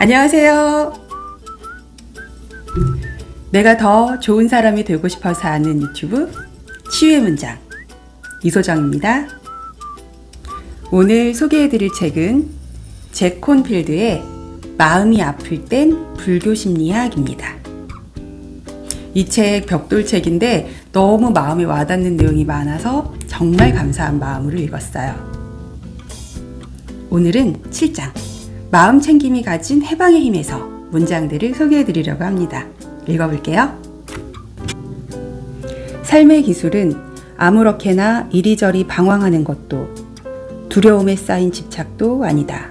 안녕하세요. 내가 더 좋은 사람이 되고 싶어서 하는 유튜브 치유의 문장 이소정입니다. 오늘 소개해드릴 책은 잭 콘필드의 마음이 아플 땐 불교 심리학입니다. 이 책 벽돌책인데 너무 마음에 와닿는 내용이 많아서 정말 감사한 마음으로 읽었어요. 오늘은 7장 마음 챙김이 가진 해방의 힘에서 문장들을 소개해드리려고 합니다. 읽어볼게요. 삶의 기술은 아무렇게나 이리저리 방황하는 것도 두려움에 쌓인 집착도 아니다.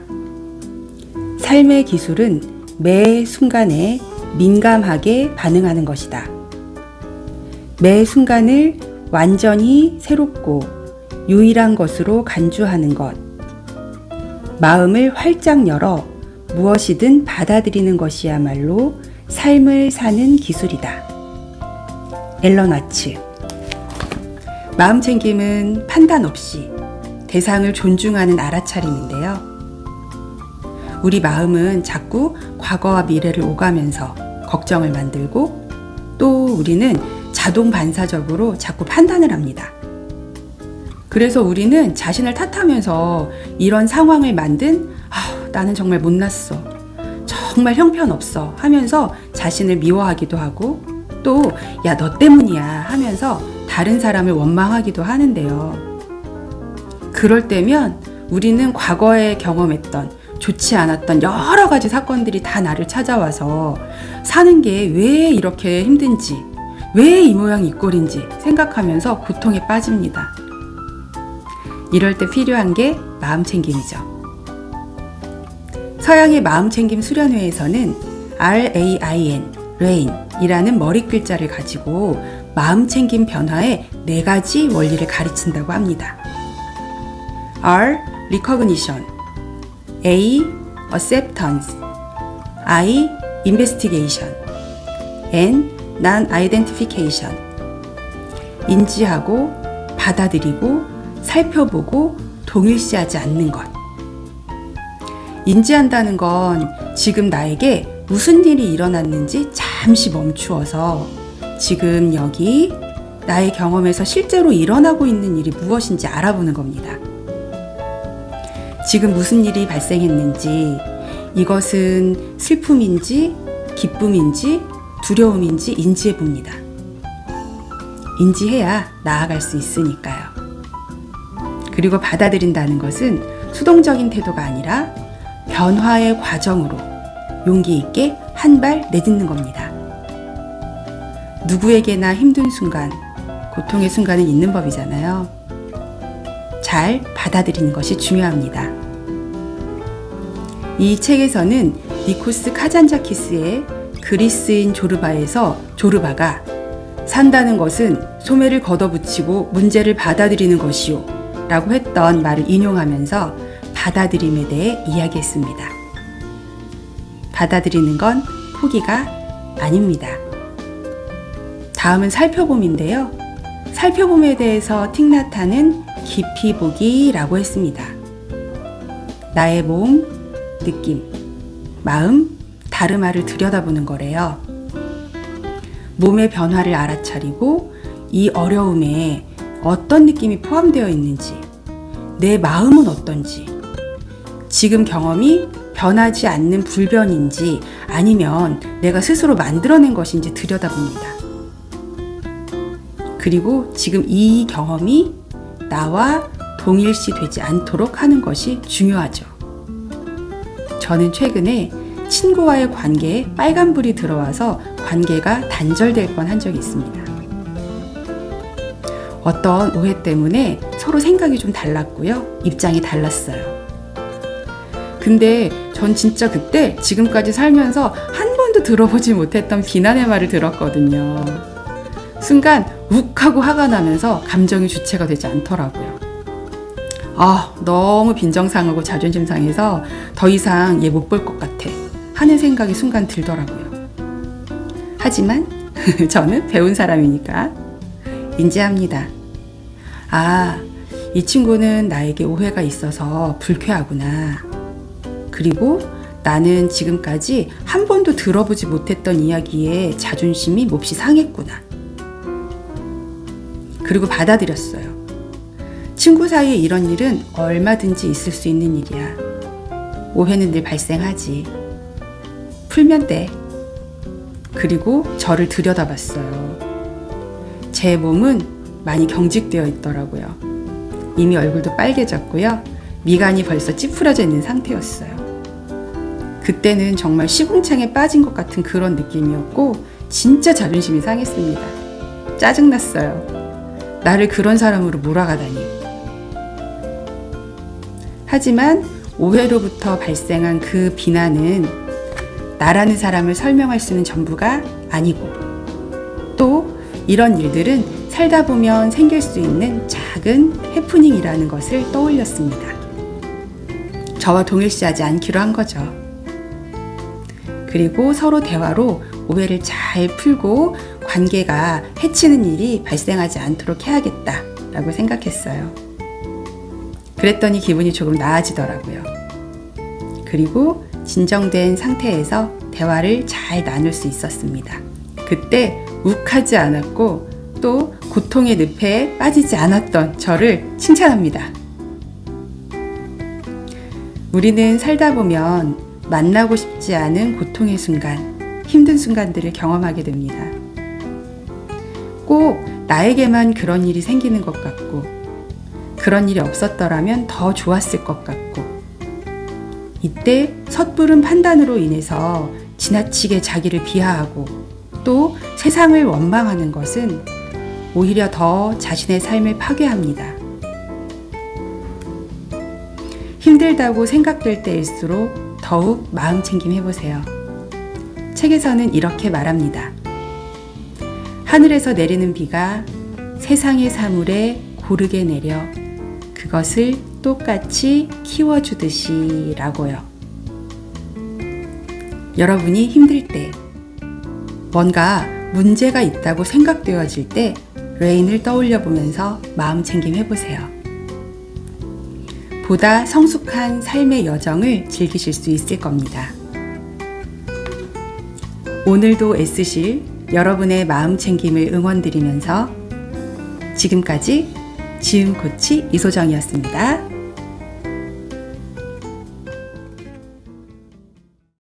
삶의 기술은 매 순간에 민감하게 반응하는 것이다. 매 순간을 완전히 새롭고 유일한 것으로 간주하는 것. 마음을 활짝 열어 무엇이든 받아들이는 것이야말로 삶을 사는 기술이다. 앨런 와츠. 마음 챙김은 판단 없이 대상을 존중하는 알아차림인데요. 우리 마음은 자꾸 과거와 미래를 오가면서 걱정을 만들고 또 우리는 자동 반사적으로 자꾸 판단을 합니다. 그래서 우리는 자신을 탓하면서 이런 상황을 만든 나는 정말 못났어. 정말 형편없어 하면서 자신을 미워하기도 하고 또 야, 너 때문이야 하면서 다른 사람을 원망하기도 하는데요. 그럴 때면 우리는 과거에 경험했던 좋지 않았던 여러 가지 사건들이 다 나를 찾아와서 사는 게 왜 이렇게 힘든지, 왜 이 모양 이 꼴인지 생각하면서 고통에 빠집니다. 이럴 때 필요한 게 마음 챙김이죠. 서양의 마음 챙김 수련회에서는 RAIN, RAIN이라는 머리 글자를 가지고 마음 챙김 변화의 4가지 원리를 가르친다고 합니다. R. Recognition, A. Acceptance, I. Investigation, N. Non-Identification. 인지하고 받아들이고 살펴보고 동일시하지 않는 것. 인지한다는 건 지금 나에게 무슨 일이 일어났는지 잠시 멈추어서 지금 여기 나의 경험에서 실제로 일어나고 있는 일이 무엇인지 알아보는 겁니다. 지금 무슨 일이 발생했는지, 이것은 슬픔인지 기쁨인지 두려움인지 인지해 봅니다. 인지해야 나아갈 수 있으니까요. 그리고 받아들인다는 것은 수동적인 태도가 아니라 변화의 과정으로 용기 있게 한 발 내딛는 겁니다. 누구에게나 힘든 순간, 고통의 순간은 있는 법이잖아요. 잘 받아들이는 것이 중요합니다. 이 책에서는 니코스 카잔자키스의 그리스인 조르바에서 조르바가 산다는 것은 소매를 걷어붙이고 문제를 받아들이는 것이요 라고 했던 말을 인용하면서 받아들임에 대해 이야기했습니다. 받아들이는 건 포기가 아닙니다. 다음은 살펴봄인데요. 살펴봄에 대해서 틱나타는 깊이 보기라고 했습니다. 나의 몸, 느낌, 마음, 다름화를 들여다보는 거래요. 몸의 변화를 알아차리고 이 어려움에 어떤 느낌이 포함되어 있는지, 내 마음은 어떤지, 지금 경험이 변하지 않는 불변인지 아니면 내가 스스로 만들어낸 것인지 들여다봅니다. 그리고 지금 이 경험이 나와 동일시 되지 않도록 하는 것이 중요하죠. 저는 최근에 친구와의 관계에 빨간불이 들어와서 관계가 단절될 뻔한 적이 있습니다. 어떤 오해 때문에 서로 생각이 좀 달랐고요. 입장이 달랐어요. 근데 전 진짜 그때 지금까지 살면서 한 번도 들어보지 못했던 비난의 말을 들었거든요. 순간 욱 하고 화가 나면서 감정이 주체가 되지 않더라고요. 너무 빈정상하고 자존심 상해서 더 이상 얘 못 볼 것 같아 하는 생각이 순간 들더라고요. 하지만 저는 배운 사람이니까 인지합니다. 이 친구는 나에게 오해가 있어서 불쾌하구나. 그리고 나는 지금까지 한 번도 들어보지 못했던 이야기에 자존심이 몹시 상했구나. 그리고 받아들였어요. 친구 사이에 이런 일은 얼마든지 있을 수 있는 일이야. 오해는 늘 발생하지. 풀면 돼. 그리고 저를 들여다봤어요. 제 몸은 많이 경직되어 있더라고요. 이미 얼굴도 빨개졌고요. 미간이 벌써 찌푸려져 있는 상태였어요. 그때는 정말 시궁창에 빠진 것 같은 그런 느낌이었고 진짜 자존심이 상했습니다. 짜증났어요. 나를 그런 사람으로 몰아가다니. 하지만 오해로부터 발생한 그 비난은 나라는 사람을 설명할 수 있는 전부가 아니고, 또 이런 일들은 살다 보면 생길 수 있는 작은 해프닝이라는 것을 떠올렸습니다. 저와 동일시하지 않기로 한 거죠. 그리고 서로 대화로 오해를 잘 풀고 관계가 해치는 일이 발생하지 않도록 해야겠다라고 생각했어요. 그랬더니 기분이 조금 나아지더라고요. 그리고 진정된 상태에서 대화를 잘 나눌 수 있었습니다. 그때 욱하지 않았고 또 고통의 늪에 빠지지 않았던 저를 칭찬합니다. 우리는 살다 보면 만나고 싶지 않은 고통의 순간, 힘든 순간들을 경험하게 됩니다. 꼭 나에게만 그런 일이 생기는 것 같고, 그런 일이 없었더라면 더 좋았을 것 같고, 이때 섣부른 판단으로 인해서 지나치게 자기를 비하하고 또 세상을 원망하는 것은 오히려 더 자신의 삶을 파괴합니다. 힘들다고 생각될 때일수록 더욱 마음 챙김 해보세요. 책에서는 이렇게 말합니다. 하늘에서 내리는 비가 세상의 사물에 고르게 내려 그것을 똑같이 키워주듯이 라고요. 여러분이 힘들 때, 뭔가 문제가 있다고 생각되어질 때 레인을 떠올려 보면서 마음 챙김 해보세요. 보다 성숙한 삶의 여정을 즐기실 수 있을 겁니다. 오늘도 애쓰실 여러분의 마음 챙김을 응원드리면서 지금까지 지음코치 이소정이었습니다.